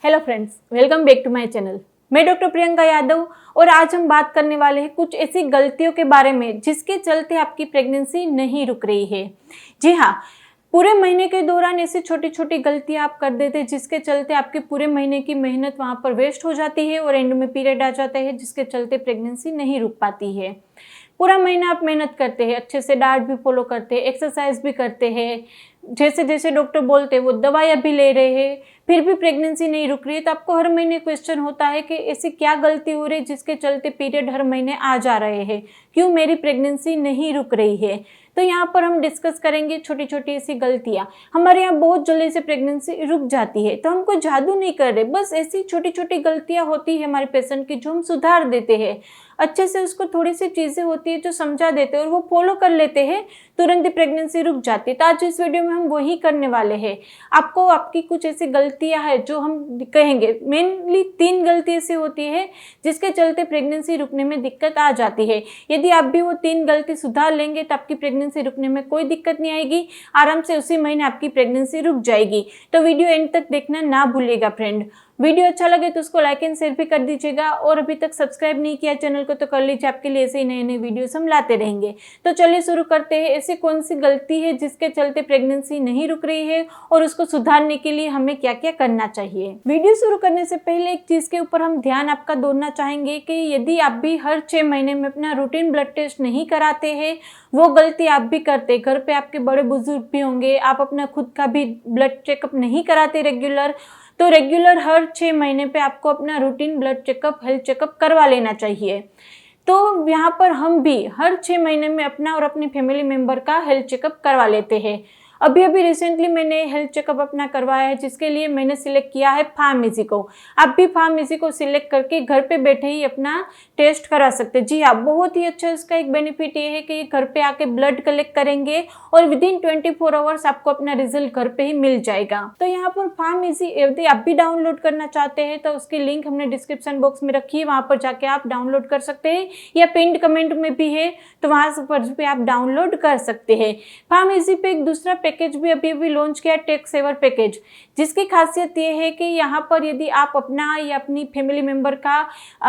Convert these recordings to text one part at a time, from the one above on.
Hello friends, welcome back to my channel. मैं doctor Priyanka Yadav और आज हम बात करने वाले हैं कुछ ऐसी गलतियों के बारे में जिसके चलते आपकी प्रेगनेंसी नहीं रुक रही है। जी हाँ, पूरे महीने के दौरान ऐसी छोटी छोटी गलतियां आप कर देते हैं जिसके चलते आपके पूरे महीने की मेहनत वहां पर वेस्ट हो जाती है और एंड में पीरियड आ जाता है जिसके चलते प्रेगनेंसी नहीं रुक पाती है। पूरा महीना आप मेहनत करते हैं, अच्छे से डाइट भी फॉलो करते हैं, एक्सरसाइज भी करते हैं, जैसे जैसे डॉक्टर बोलते हैं वो दवाइयाँ भी ले रहे हैं, फिर भी प्रेगनेंसी नहीं रुक रही है। तो आपको हर महीने क्वेश्चन होता है कि ऐसी क्या गलती हो रही है जिसके चलते पीरियड हर महीने आ जा रहे हैं, क्यों मेरी प्रेगनेंसी नहीं रुक रही है। तो यहाँ पर हम डिस्कस करेंगे छोटी छोटी ऐसी गलतियाँ। हमारे यहाँ बहुत जल्दी से प्रेगनेंसी रुक जाती है, तो हम कोई जादू नहीं कर रहे, बस ऐसी छोटी छोटी गलतियाँ होती है हमारे पेशेंट की जो हम सुधार देते हैं। अच्छे से उसको थोड़ी सी चीज़ें होती है जो समझा देते हैं और वो फॉलो कर लेते हैं, तुरंत ही प्रेगनेंसी रुक जाती है। तो आज इस वीडियो में हम वही करने वाले हैं। आपको आपकी कुछ ऐसी गलतियां हैं जो हम कहेंगे, मेनली 3 गलती ऐसी होती है जिसके चलते प्रेगनेंसी रुकने में दिक्कत आ जाती है। यदि आप भी वो 3 गलती सुधार लेंगे तो आपकी प्रेगनेंसी रुकने में कोई दिक्कत नहीं आएगी, आराम से उसी महीने आपकी प्रेगनेंसी रुक जाएगी। तो वीडियो एंड तक देखना ना भूलिएगा फ्रेंड। वीडियो अच्छा लगे तो उसको लाइक एंड शेयर भी कर दीजिएगा और अभी तक सब्सक्राइब नहीं किया चैनल को तो कर लीजिए, आपके लिए ऐसे ही नए नए वीडियोस हम लाते रहेंगे। तो चलिए शुरू करते हैं। ऐसी कौन सी गलती है जिसके चलते प्रेगनेंसी नहीं रुक रही है और उसको सुधारने के लिए हमें क्या क्या करना चाहिए। वीडियो शुरू करने से पहले एक चीज के ऊपर हम ध्यान आपका दोहराना चाहेंगे कि यदि आप भी हर 6 महीने में अपना रूटीन ब्लड टेस्ट नहीं कराते हैं, वो गलती आप भी करते, घर पे आपके बड़े बुजुर्ग भी होंगे, आप अपना खुद का भी ब्लड चेकअप नहीं कराते रेगुलर, तो रेगुलर हर 6 महीने पे आपको अपना routine blood checkup, health checkup करवा लेना चाहिए। तो यहाँ पर हम भी हर 6 महीने में अपना और अपनी फैमिली मेंबर का हेल्थ चेकअप करवा लेते हैं। अभी रिसेंटली मैंने हेल्थ चेकअप अपना करवाया है, जिसके लिए मैंने सिलेक्ट किया है फार्मेसी को। आप भी फार्मेसी को सिलेक्ट करके घर पे बैठे ही अपना टेस्ट करा सकते हैं। जी हाँ, बहुत ही अच्छा इसका एक बेनिफिट ये है कि ये घर पे आके ब्लड कलेक्ट करेंगे और विदिन 24 आवर्स आपको अपना रिजल्ट घर पे ही मिल जाएगा। तो यहाँ पर फार्मेसी यदि आप भी डाउनलोड करना चाहते हैं तो उसकी लिंक हमने डिस्क्रिप्शन बॉक्स में रखी है, वहां पर जाके आप डाउनलोड कर सकते हैं, या पिंड कमेंट में भी है तो वहां पर भी आप डाउनलोड कर सकते हैं। फार्मेसी पे एक दूसरा पैकेज भी अभी लॉन्च किया, टैक्स सेवर पैकेज, जिसकी खासियत ये है कि यहाँ पर यदि आप अपना या अपनी फैमिली मेंबर का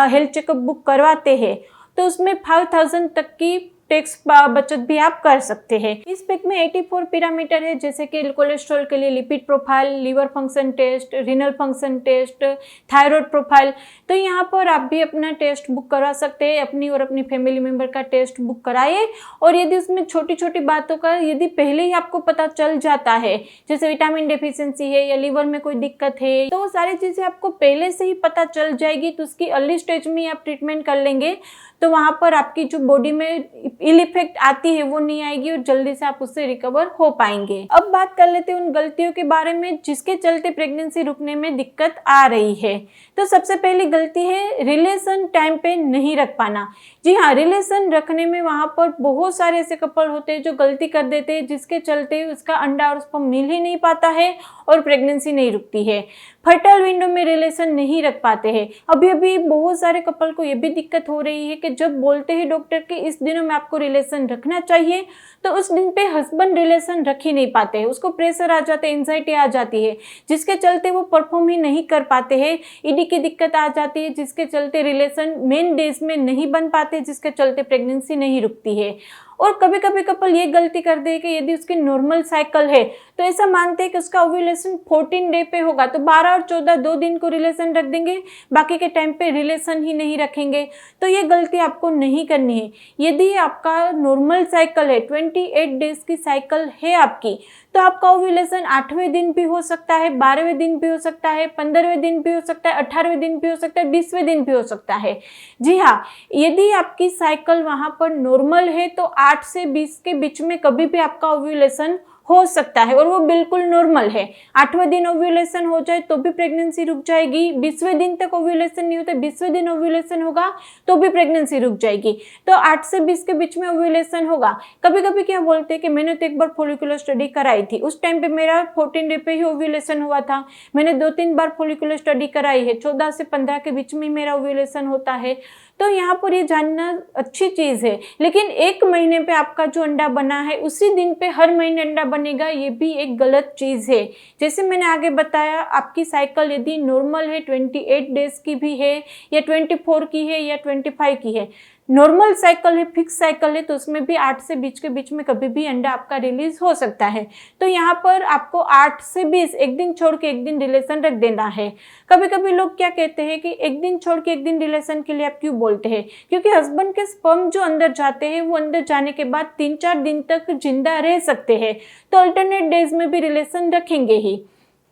हेल्थ चेकअप बुक करवाते हैं तो उसमें 5000 तक की टैक्स बचत भी आप कर सकते हैं। इस पैक में 84 पैरामीटर है, जैसे कि कोलेस्ट्रॉल के लिए lipid profile, liver function test, renal function test, thyroid profile. तो यहाँ पर आप भी अपना टेस्ट बुक करा सकते हैं, अपनी और अपनी फैमिली मेंबर का टेस्ट बुक कराइए। और यदि उसमें छोटी छोटी बातों का यदि पहले ही आपको पता चल जाता है, जैसे विटामिन डेफिशिएंसी है या लीवर में कोई दिक्कत है, तो वो सारी चीजें आपको पहले से ही पता चल जाएगी, तो उसकी अर्ली स्टेज में आप ट्रीटमेंट कर लेंगे तो वहां पर आपकी जो बॉडी में इल इफेक्ट आती है वो नहीं आएगी और जल्दी से आप उससे रिकवर हो पाएंगे। अब बात कर लेते हैं उन गलतियों के बारे में जिसके चलते प्रेगनेंसी रुकने में दिक्कत आ रही है। तो सबसे पहली गलती है रिलेशन टाइम पे नहीं रख पाना। जी हाँ, रिलेशन रखने में वहां पर बहुत सारे ऐसे कपल होते हैं जो गलती कर देते हैं, जिसके चलते उसका अंडा और स्पर्म मिल ही नहीं पाता है और प्रेगनेंसी नहीं रुकती है। फर्टाइल विंडो में रिलेशन नहीं रख पाते हैं। अभी बहुत सारे कपल को ये भी दिक्कत हो रही है कि जब बोलते हैं डॉक्टर कि इस दिनों में आपको रिलेशन रखना चाहिए, तो उस दिन पे हस्बैंड रिलेशन रख ही नहीं पाते हैं, उसको प्रेशर आ जाते हैं, एंजाइटी आ जाती है, जिसके चलते वो परफॉर्म ही नहीं कर पाते हैं। ईडी की दिक्कत आ जाती है, जिसके चलते रिलेशन मेन डेज में नहीं बन पाते, जिसके चलते प्रेगनेंसी नहीं रुकती है। और कभी कभी कपल ये गलती कर दे कि यदि उसकी नॉर्मल साइकिल है तो ऐसा मानते हैं कि उसका ओव्यूलेशन 14 डे पे होगा, तो 12 और 14 2 दिन को रिलेशन रख देंगे, बाकी के टाइम पे रिलेशन ही नहीं रखेंगे। तो ये गलती आपको नहीं करनी है। यदि आपका नॉर्मल साइकिल है, 28 डेज की साइकिल है आपकी, तो आपका ओव्यूलेशन 8वें दिन भी हो सकता है, 12वें दिन भी हो सकता है, 15वें दिन भी हो सकता है, 18वें दिन भी हो सकता है, 20वें दिन भी हो सकता है। जी हाँ, यदि आपकी साइकिल वहां पर नॉर्मल है तो 8 से 20 के बीच में कभी भी आपका ओव्यूलेशन हो सकता है और वो बिल्कुल नॉर्मल है। 8वें दिन ओव्यूलेशन हो जाए तो भी प्रेगनेंसी रुक जाएगी, 20वें दिन तक ओव्यूलेशन नहीं होता, 20वें दिन ओव्यूलेशन होगा तो भी प्रेगनेंसी रुक जाएगी। तो 8 से 20 के बीच में ओव्यूलेशन होगा। कभी कभी क्या बोलते हैं कि मैंने तो एक बार फॉलिकुलर स्टडी कराई थी, उस टाइम पे मेरा 14 डे पे ही ओव्यूलेशन हुआ था। मैंने 2-3 बार फॉलिकुलर स्टडी कराई है, 14 से 15 के बीच में मेरा ओव्यूलेशन होता है। तो यहाँ पर ये जानना अच्छी चीज है, लेकिन 1 महीने पे आपका जो अंडा बना है उसी दिन पे हर महीने अंडा बनेगा, ये भी एक गलत चीज़ है। जैसे मैंने आगे बताया, आपकी साइकिल यदि नॉर्मल है, 28 डेज की भी है या 24 की है या 25 की है, नॉर्मल साइकिल है, फिक्स साइकिल है, तो उसमें भी 8 से बीच के बीच में कभी भी अंडा आपका रिलीज हो सकता है। तो यहाँ पर आपको 8 से 20 एक दिन छोड़ के एक दिन रिलेशन रख देना है। कभी कभी लोग क्या कहते हैं कि एक दिन छोड़ के एक दिन रिलेशन के लिए आप क्यों बोलते हैं? क्योंकि हस्बैंड के स्पर्म जो अंदर जाते हैं वो अंदर जाने के बाद 3-4 दिन तक जिंदा रह सकते हैं, तो अल्टरनेट डेज में भी रिलेशन रखेंगे ही,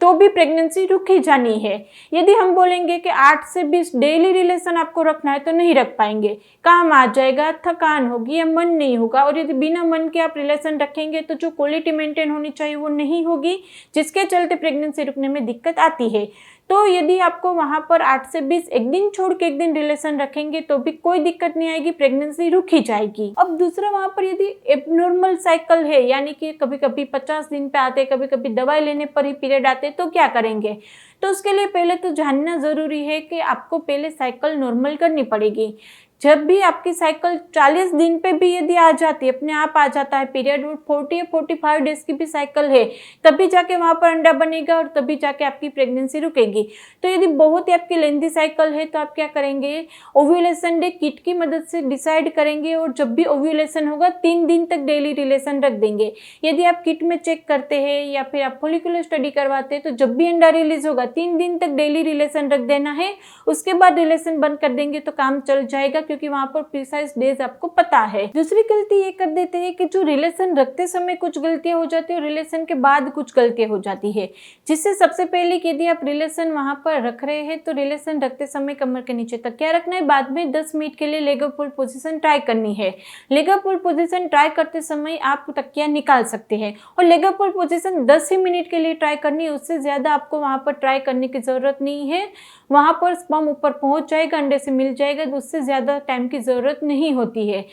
तो भी प्रेगनेंसी रुक ही जानी है। यदि हम बोलेंगे कि 8 से 20 डेली रिलेशन आपको रखना है तो नहीं रख पाएंगे, काम आ जाएगा, थकान होगी या मन नहीं होगा। और यदि बिना मन के आप रिलेशन रखेंगे तो जो क्वालिटी मेंटेन होनी चाहिए वो नहीं होगी, जिसके चलते प्रेगनेंसी रुकने में दिक्कत आती है। तो यदि आपको वहाँ पर 8 से 20 एक दिन छोड़ के एक दिन रिलेशन रखेंगे तो भी कोई दिक्कत नहीं आएगी, प्रेगनेंसी रुक ही जाएगी। अब दूसरा, वहाँ पर यदि एबनॉर्मल साइकिल है, यानी कि कभी कभी 50 दिन पे आते, कभी कभी दवाई लेने पर ही पीरियड आते, तो क्या करेंगे? तो उसके लिए पहले तो जानना जरूरी है कि आपको पहले साइकिल नॉर्मल करनी पड़ेगी। जब भी आपकी साइकिल 40 दिन पे भी यदि आ जाती है, अपने आप आ जाता है पीरियड, 40 या 45 डेज की भी साइकिल है, तभी जाके वहाँ पर अंडा बनेगा और तभी जाके आपकी प्रेगनेंसी रुकेगी। तो यदि बहुत ही आपकी लेंथी साइकिल है तो आप क्या करेंगे, ओव्यूलेशन डे किट की मदद से डिसाइड करेंगे, और जब भी ओव्यूलेशन होगा 3 दिन तक डेली रिलेशन रख देंगे। यदि आप किट में चेक करते हैं या फिर आप फॉलिकुलर स्टडी करवाते हैं तो जब भी अंडा रिलीज होगा 3 दिन तक डेली रिलेशन रख देना है, उसके बाद रिलेशन बंद कर देंगे तो काम चल जाएगा, क्योंकि वहां पर प्रिसाइज डेज आपको पता है। दूसरी गलती ये कर देते हैं कि जो रिलेशन रखते समय कुछ गलतियां हो जाती है और रिलेशन के बाद कुछ गलतियां हो जाती है, जिससे सबसे पहले कि यदि आप रिलेशन वहां पर रख रहे हैं तो रिलेशन रखते समय कमर के नीचे तकिया रखना है। बाद में 10 मिनट के लिए लेग पुल पोजीशन ट्राई करनी है। लेग पुल पोजीशन ट्राई करते समय आप तकिया निकाल सकते हैं, और लेग पुल पोजीशन 10 ही मिनट के लिए ट्राई करनी है, उससे ज्यादा आपको वहां पर ट्राई करने की जरूरत नहीं है। वहां पर स्पर्म ऊपर पहुंच जाएगा, अंडे से मिल जाएगा, तो उससे ज्यादा टाइम की जरूरत नहीं होती है।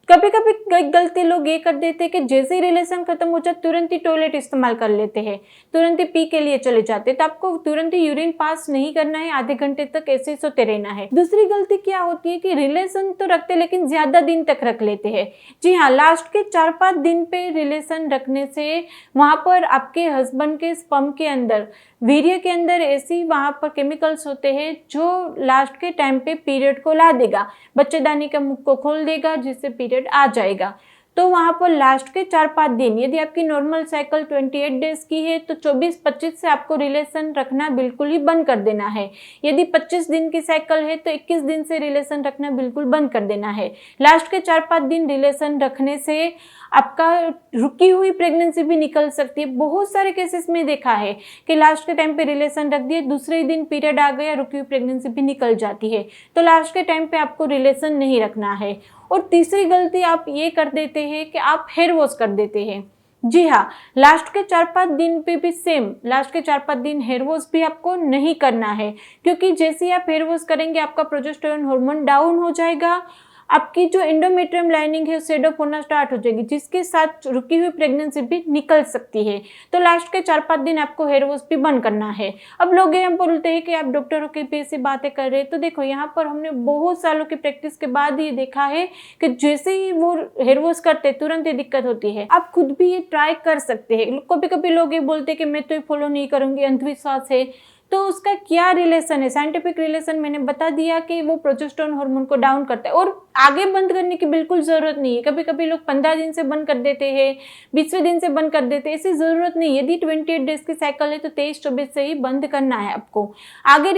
कभी कभी गलती लोग ये कर देते हैं कि जैसे ही रिलेशन खत्म हो जाए तुरंत ही टॉयलेट इस्तेमाल कर लेते हैं, तुरंत ही पी के लिए चले जाते हैं। तो आपको तुरंत ही यूरिन पास नहीं करना है, आधे घंटे तक ऐसे ही सोते रहना है। दूसरी गलती क्या होती है कि रिलेशन तो रखते लेकिन ज्यादा दिन तक रख लेते हैं। जी हाँ, लास्ट के 4-5 दिन पे रिलेशन रखने से वहां पर आपके हस्बैंड के स्पर्म के अंदर, वीर्य के अंदर ऐसी वहां पर केमिकल्स होते हैं जो लास्ट के टाइम पे पीरियड को ला देगा, बच्चेदानी के मुख को खोल देगा, जिससे पीरियड आ जाएगा। तो वहां पर लास्ट के 4-5 दिन, यदि आपकी नॉर्मल साइकिल 28 डेज की है तो 24-25 से आपको रिलेशन रखना बिल्कुल ही बंद कर देना है। यदि 25 दिन की साइकिल है तो 21 दिन से रिलेशन रखना बिल्कुल बंद कर देना है। लास्ट के 4-5 दिन रिलेशन रखने से आपका रुकी हुई प्रेगनेंसी भी निकल सकती है। बहुत सारे केसेस में देखा है कि लास्ट के टाइम पे रिलेशन रख दिए, दूसरे दिन पीरियड आ गया, रुकी हुई प्रेगनेंसी भी निकल जाती है। तो लास्ट के टाइम पे आपको रिलेशन नहीं रखना है। और तीसरी गलती आप ये कर देते हैं कि आप हेयर वॉश कर देते हैं। जी हाँ, लास्ट के 4-5 दिन पे भी सेम, लास्ट के 4-5 दिन हेयर वॉश भी आपको नहीं करना है, क्योंकि जैसे ही आप हेयर वॉश करेंगे आपका प्रोजेस्टेरोन हार्मोन डाउन हो जाएगा, आपकी जो एंडोमेट्रियम लाइनिंग है सेड ऑफ होना स्टार्ट हो जाएगी, जिसके साथ रुकी हुई प्रेगनेंसी भी निकल सकती है। तो लास्ट के 4-5 दिन आपको हेयर वॉश भी बंद करना है। अब लोग ये बोलते हैं कि आप डॉक्टरों की भी ऐसी बातें कर रहे हैं, तो देखो यहाँ पर हमने बहुत सालों की प्रैक्टिस के बाद ये देखा है कि जैसे ही वो हेयर वॉश करते हैं तुरंत ये दिक्कत होती है। आप खुद भी ये ट्राई कर सकते हैं। कभी कभी लोग ये बोलते हैं कि मैं तो ये फॉलो नहीं करूंगी, अंधविश्वास है, तो उसका क्या रिलेशन है? साइंटिफिक रिलेशन मैंने बता दिया कि वो प्रोजेस्टेरोन हार्मोन को डाउन करता है, और आगे बंद करने की बिल्कुल जरूरत नहीं है। कभी कभी लोग 15 दिन से बंद कर देते हैं, 20वें दिन से बंद कर देते हैं, ऐसी जरूरत नहीं। यदि 28 डेज की साइकिल है तो 23-24 से ही बंद करना है आपको। आगे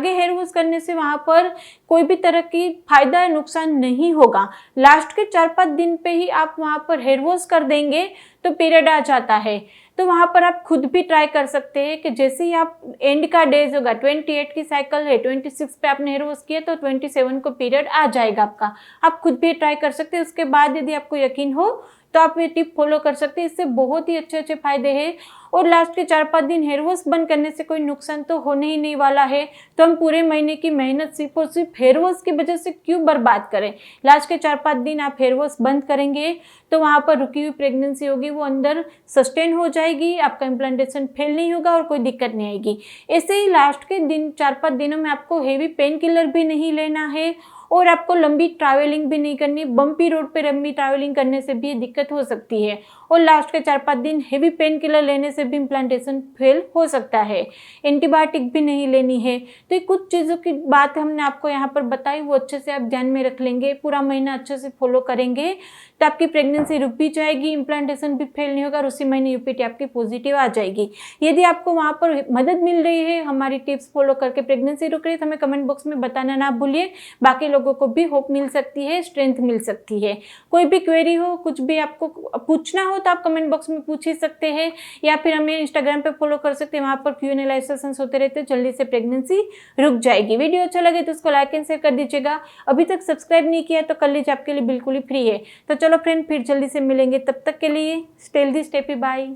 हेयर वॉश करने से वहां पर कोई भी तरह की फायदा या नुकसान नहीं होगा। लास्ट के 4-5 दिन पे ही आप वहां पर हेयर वॉश कर देंगे तो पीरियड आ जाता है। तो वहां पर आप खुद भी ट्राई कर सकते हैं कि जैसे ही आप एंड का डेज होगा, 28 की साइकिल है, 26 पे आपने हेयर वॉश किया तो 27 को पीरियड आ जाएगा आपका। आप खुद भी ट्राई कर सकते हैं। उसके बाद यदि आपको यकीन हो तो आप ये टिप फॉलो कर सकते हैं। इससे बहुत ही अच्छे अच्छे फायदे हैं। और लास्ट के 4-5 दिन हेयर वॉश बंद करने से कोई नुकसान तो होने ही नहीं वाला है, तो हम पूरे महीने की मेहनत सिर्फ और सिर्फ हेयर वॉश की वजह से क्यों बर्बाद करें। लास्ट के 4-5 दिन आप हेयर वॉश बंद करेंगे तो वहां पर रुकी हुई प्रेगनेंसी होगी वो अंदर सस्टेन हो जाएगी, आपका इम्प्लांटेशन फेल नहीं होगा और कोई दिक्कत नहीं आएगी। ऐसे ही लास्ट के दिन 4-5 दिनों में आपको हेवी पेन किलर भी नहीं लेना है और आपको लंबी ट्रैवलिंग भी नहीं करनी। बम्पी रोड पे लंबी ट्रैवलिंग करने से भी दिक्कत हो सकती है। और लास्ट के 4-5 दिन हेवी पेन किलर लेने से भी इम्प्लांटेशन फेल हो सकता है। एंटीबायोटिक भी नहीं लेनी है। तो ये कुछ चीज़ों की बात हमने आपको यहाँ पर बताई, वो अच्छे से आप ध्यान में रख लेंगे, पूरा महीना अच्छे से फॉलो करेंगे तो आपकी प्रेगनेंसी रुक भी जाएगी, इम्प्लांटेशन भी फेल नहीं होगा और उसी महीने यूपीटी आपकी पॉजिटिव आ जाएगी। यदि आपको वहाँ पर मदद मिल रही है, हमारी टिप्स फॉलो करके प्रेगनेंसी रुक रही है, तो हमें कमेंट बॉक्स में बताना ना भूलिए। बाकी लोगों को भी होप मिल सकती है, स्ट्रेंथ मिल सकती है। कोई भी क्वेरी हो, कुछ भी आपको पूछना हो तो आप कमेंट बॉक्स में पूछ ही सकते हैं, या फिर हमें इंस्टाग्राम पे फॉलो कर सकते हैं, वहाँ पर Q&A लाइव सेशंस होते रहते हैं। जल्दी से प्रेगनेंसी रुक जाएगी। वीडियो अच्छा लगे तो उसको लाइक एंड शेयर कर दीजिएगा। अभी तक सब्सक्राइब नहीं किया तो कर लीजिए, आपके लिए बिल्कुल ही फ्री है। तो चलो फ्रेंड, फिर जल्दी से मिलेंगे, तब तक के लिए stay healthy, stay happy, bye.